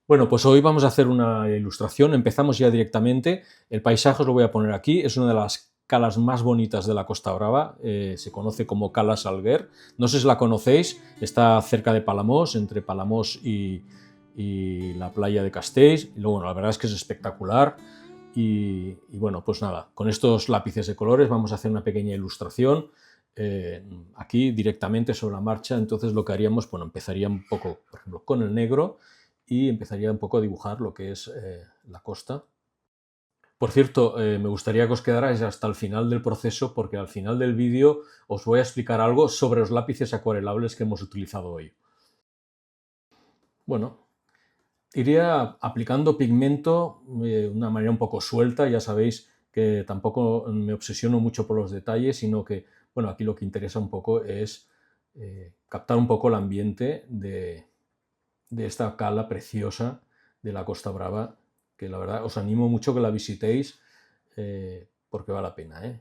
Bueno, pues hoy vamos a hacer una ilustración. Empezamos ya directamente. El paisaje os lo voy a poner aquí. Es una de las calas más bonitas de la Costa Brava. Se conoce como Cala Salguer. No sé si la conocéis. Está cerca de Palamós, entre Palamós y la playa de Castells. Y luego, bueno, la verdad es que es espectacular. Y bueno, pues nada, con estos lápices de colores vamos a hacer una pequeña ilustración aquí directamente sobre la marcha. Entonces lo que haríamos, bueno, empezaría un poco, por ejemplo, con el negro y empezaría un poco a dibujar lo que es la costa. Por cierto, me gustaría que os quedarais hasta el final del proceso porque al final del vídeo os voy a explicar algo sobre los lápices acuarelables que hemos utilizado hoy. Bueno, iría aplicando pigmento de una manera un poco suelta. Ya sabéis que tampoco me obsesiono mucho por los detalles, sino que, bueno, aquí lo que interesa un poco es captar un poco el ambiente de esta cala preciosa de la Costa Brava, que la verdad os animo mucho que la visitéis porque vale la pena.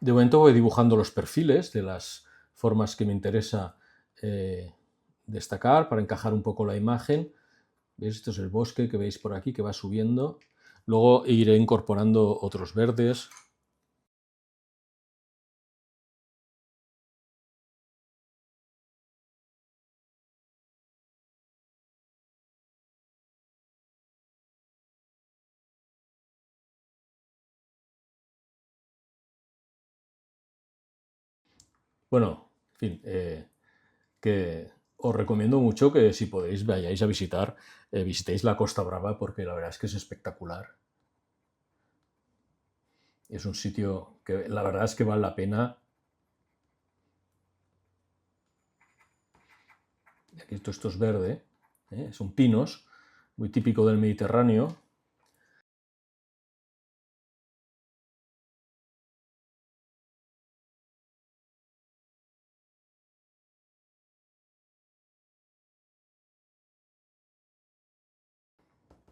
De momento voy dibujando los perfiles de las formas que me interesa eh, destacar para encajar un poco la imagen. ¿Veis? Esto es el bosque que veis por aquí que va subiendo. Luego iré incorporando otros verdes. Bueno, en fin, que os recomiendo mucho que si podéis vayáis a visitar, visitéis la Costa Brava porque la verdad es que es espectacular. Es un sitio que la verdad es que vale la pena. Aquí esto es verde, son pinos, muy típico del Mediterráneo.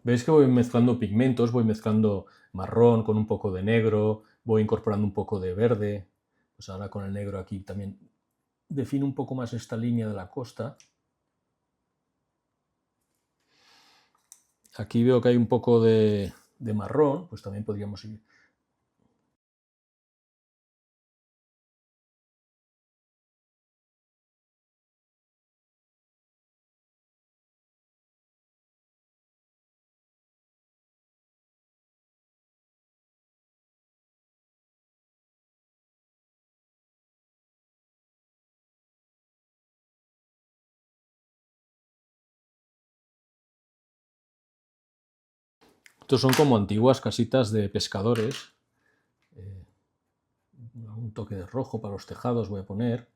Veis que voy mezclando pigmentos, voy mezclando marrón con un poco de negro, voy incorporando un poco de verde. Pues ahora con el negro aquí también defino un poco más esta línea de la costa. Aquí veo que hay un poco de marrón, pues también podríamos ir. Estos son como antiguas casitas de pescadores. Un toque de rojo para los tejados voy a poner.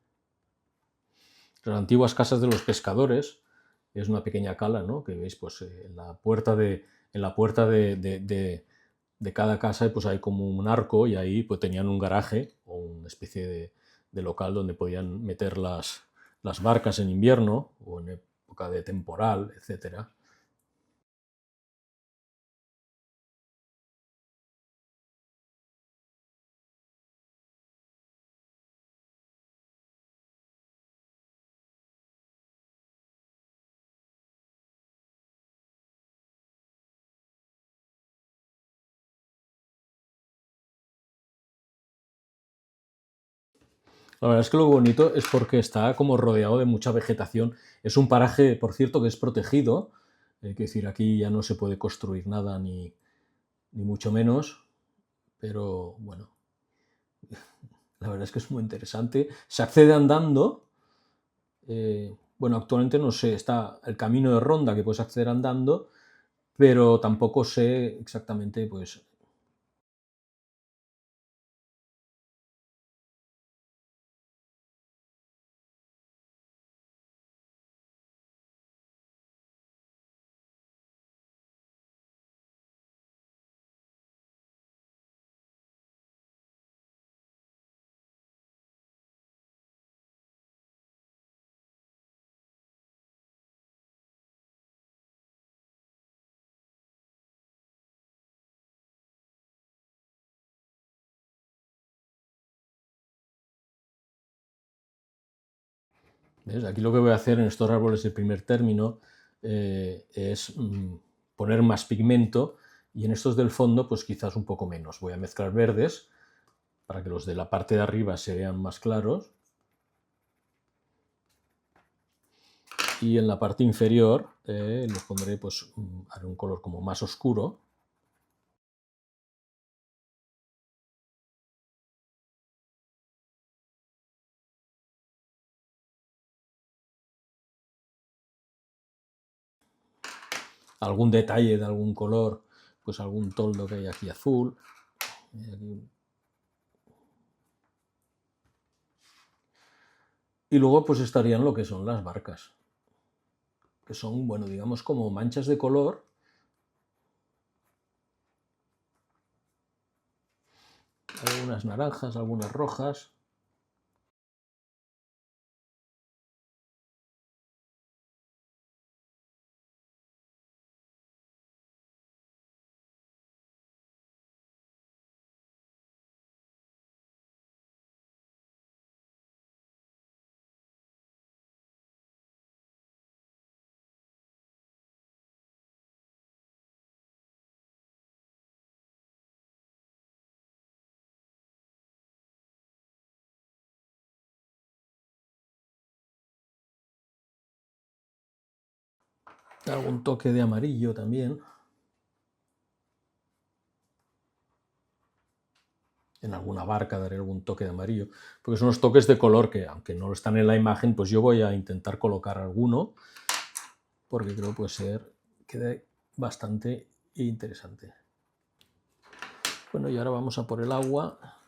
Las antiguas casas de los pescadores, es una pequeña cala, ¿no? Que veis, pues en la puerta de cada casa pues hay como un arco y ahí pues tenían un garaje o una especie de local donde podían meter las barcas en invierno o en época de temporal, etcétera. La verdad es que lo bonito es porque está como rodeado de mucha vegetación. Es un paraje, por cierto, que es protegido, es decir, aquí ya no se puede construir nada ni mucho menos, pero bueno, la verdad es que es muy interesante. Se accede andando. Bueno, actualmente no sé, está el camino de ronda que puedes acceder andando, pero tampoco sé exactamente, pues, ¿Ves? Aquí lo que voy a hacer en estos árboles de primer término es poner más pigmento, y en estos del fondo pues quizás un poco menos. Voy a mezclar verdes para que los de la parte de arriba se vean más claros, y en la parte inferior les pondré, pues haré un color como más oscuro. Algún detalle de algún color, pues algún toldo que hay aquí azul. Y luego pues estarían lo que son las barcas, que son, bueno, digamos como manchas de color. Algunas naranjas, algunas rojas. Algún toque de amarillo también. En alguna barca daré algún toque de amarillo, porque son los toques de color que, aunque no están en la imagen, pues yo voy a intentar colocar alguno, porque creo que puede ser, quede bastante interesante. Bueno, y ahora vamos a por el agua.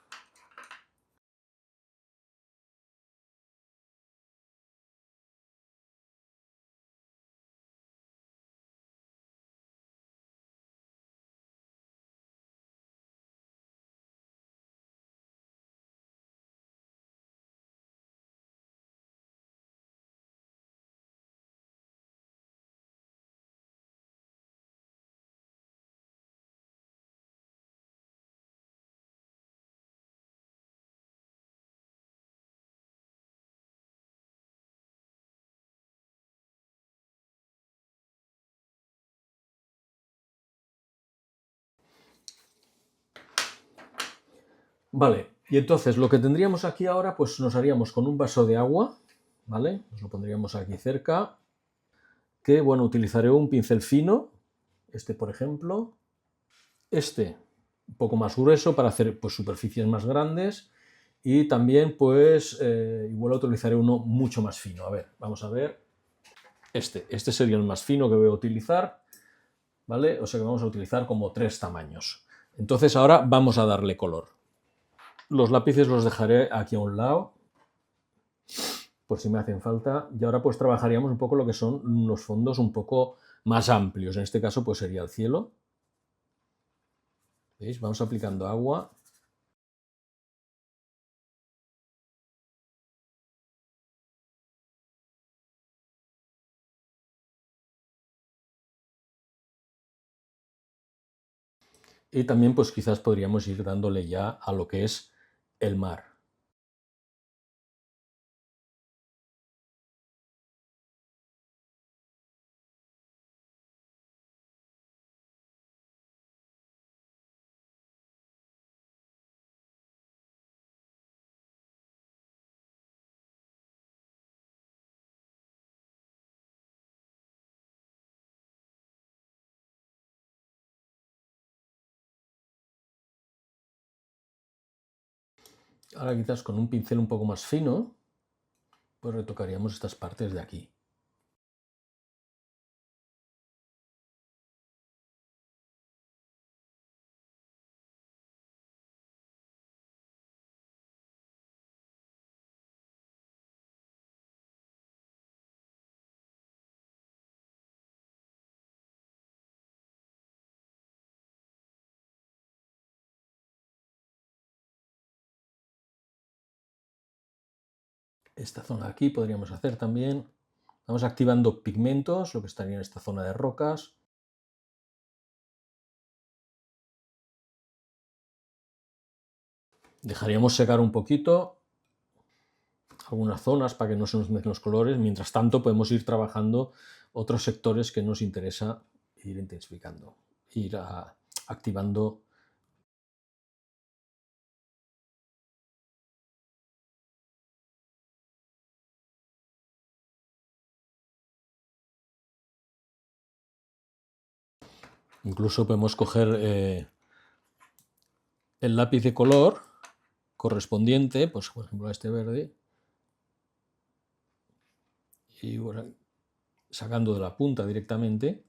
Vale, y entonces lo que tendríamos aquí ahora, pues nos haríamos con un vaso de agua, ¿vale? Nos lo pondríamos aquí cerca, que, bueno, utilizaré un pincel fino, este por ejemplo, este un poco más grueso para hacer pues superficies más grandes, y también pues igual utilizaré uno mucho más fino. A ver, vamos a ver, este sería el más fino que voy a utilizar, ¿vale? O sea que vamos a utilizar como 3 tamaños. Entonces ahora vamos a darle color. Los lápices los dejaré aquí a un lado, por si me hacen falta, y ahora pues trabajaríamos un poco lo que son los fondos un poco más amplios. En este caso pues sería el cielo. ¿Veis? Vamos aplicando agua. Y también pues quizás podríamos ir dándole ya a lo que es el mar. Ahora quizás con un pincel un poco más fino, pues retocaríamos estas partes de aquí. Esta zona de aquí podríamos hacer también. Vamos activando pigmentos, lo que estaría en esta zona de rocas. Dejaríamos secar un poquito. algunas zonas para que no se nos mezclen los colores. Mientras tanto podemos ir trabajando otros sectores que nos interesa ir intensificando, activando. Incluso podemos coger el lápiz de color correspondiente, pues por ejemplo a este verde, y bueno, sacando de la punta directamente.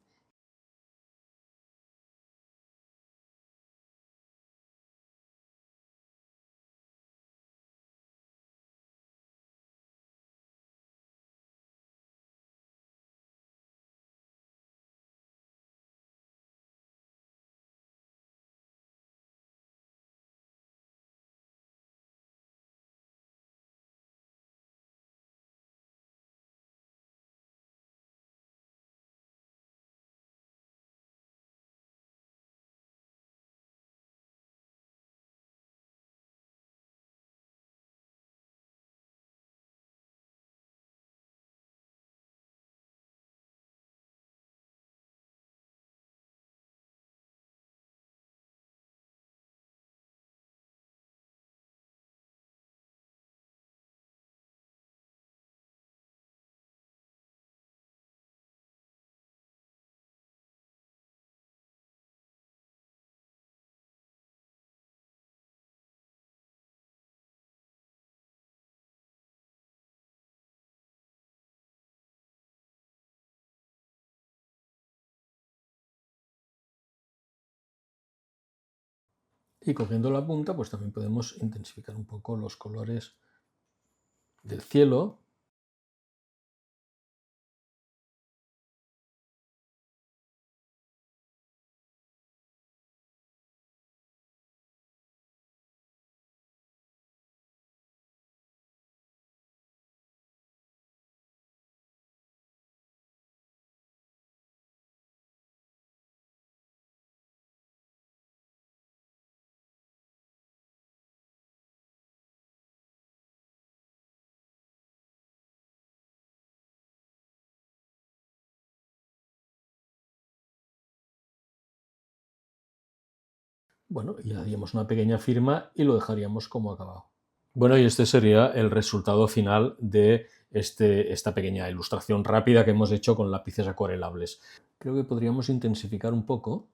Y cogiendo la punta, pues también podemos intensificar un poco los colores del cielo. Bueno, y haríamos una pequeña firma y lo dejaríamos como acabado. Bueno, y este sería el resultado final de esta pequeña ilustración rápida que hemos hecho con lápices acuarelables. Creo que podríamos intensificar un poco.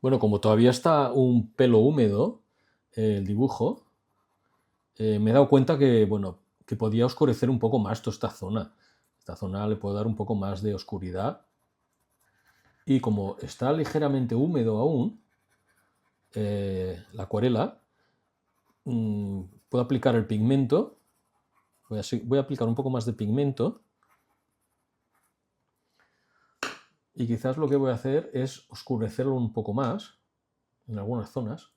Bueno, como todavía está un pelo húmedo el dibujo, me he dado cuenta que, bueno, que podía oscurecer un poco más toda esta zona. Esta zona le puedo dar un poco más de oscuridad. Y como está ligeramente húmedo aún, la acuarela, puedo aplicar el pigmento. Voy a aplicar un poco más de pigmento. Y quizás lo que voy a hacer es oscurecerlo un poco más en algunas zonas.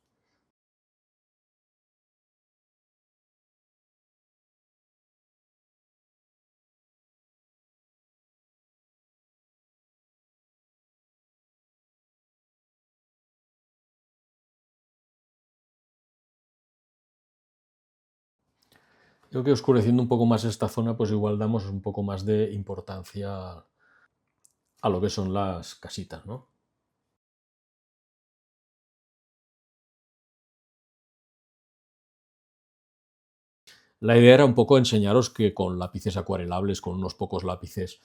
Creo que oscureciendo un poco más esta zona, pues igual damos un poco más de importancia a lo que son las casitas, ¿no? La idea era un poco enseñaros que con lápices acuarelables, con unos pocos lápices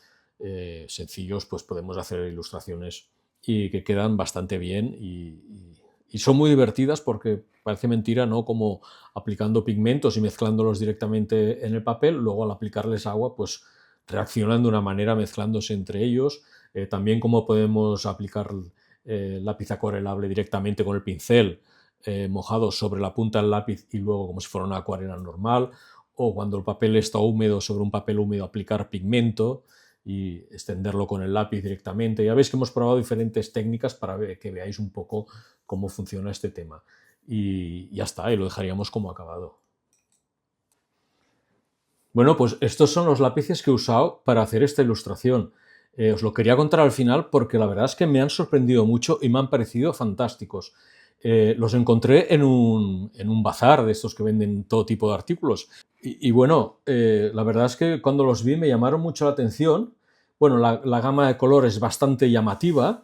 sencillos, pues podemos hacer ilustraciones y que quedan bastante bien y son muy divertidas porque parece mentira, ¿no? Como aplicando pigmentos y mezclándolos directamente en el papel, luego al aplicarles agua, pues reaccionan de una manera mezclándose entre ellos. También como podemos aplicar lápiz acuarelable directamente con el pincel mojado sobre la punta del lápiz y luego como si fuera una acuarela normal, o cuando el papel está húmedo, sobre un papel húmedo aplicar pigmento y extenderlo con el lápiz directamente. Ya veis que hemos probado diferentes técnicas para que veáis un poco cómo funciona este tema. Y ya está, y lo dejaríamos como acabado. Bueno, pues estos son los lápices que he usado para hacer esta ilustración. Os lo quería contar al final porque la verdad es que me han sorprendido mucho y me han parecido fantásticos. Los encontré en un bazar de estos que venden todo tipo de artículos. Y bueno, la verdad es que cuando los vi me llamaron mucho la atención. Bueno, la gama de colores es bastante llamativa.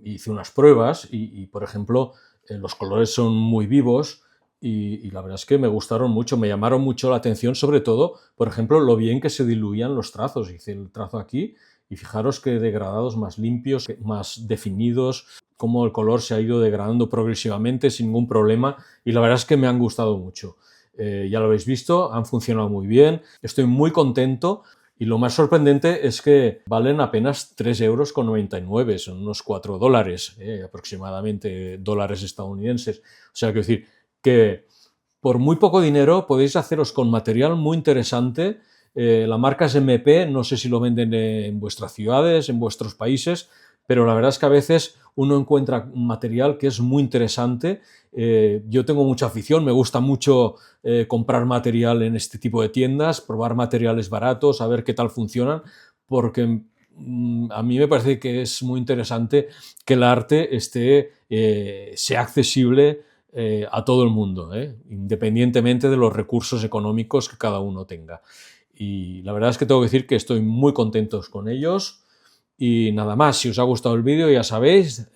Hice unas pruebas y, por ejemplo, los colores son muy vivos y la verdad es que me gustaron mucho, me llamaron mucho la atención, sobre todo, por ejemplo, lo bien que se diluían los trazos. Hice el trazo aquí y fijaros que degradados más limpios, más definidos, cómo el color se ha ido degradando progresivamente sin ningún problema y la verdad es que me han gustado mucho. Ya lo habéis visto, han funcionado muy bien, estoy muy contento. Y lo más sorprendente es que valen apenas 3,99 €, son unos $4 aproximadamente, dólares estadounidenses. O sea, quiero decir que por muy poco dinero podéis haceros con material muy interesante. La marca es MP, no sé si lo venden en vuestras ciudades, en vuestros países, pero la verdad es que a veces uno encuentra un material que es muy interesante. Yo tengo mucha afición, me gusta mucho comprar material en este tipo de tiendas, probar materiales baratos, a ver qué tal funcionan, porque a mí me parece que es muy interesante que el arte sea accesible a todo el mundo, independientemente de los recursos económicos que cada uno tenga. Y la verdad es que tengo que decir que estoy muy contento con ellos. Y nada más, si os ha gustado el vídeo ya sabéis,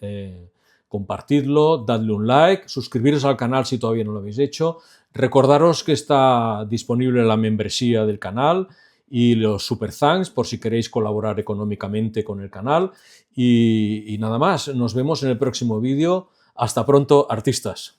compartidlo, dadle un like, suscribiros al canal si todavía no lo habéis hecho, recordaros que está disponible la membresía del canal y los super thanks por si queréis colaborar económicamente con el canal y nada más, nos vemos en el próximo vídeo. Hasta pronto, artistas.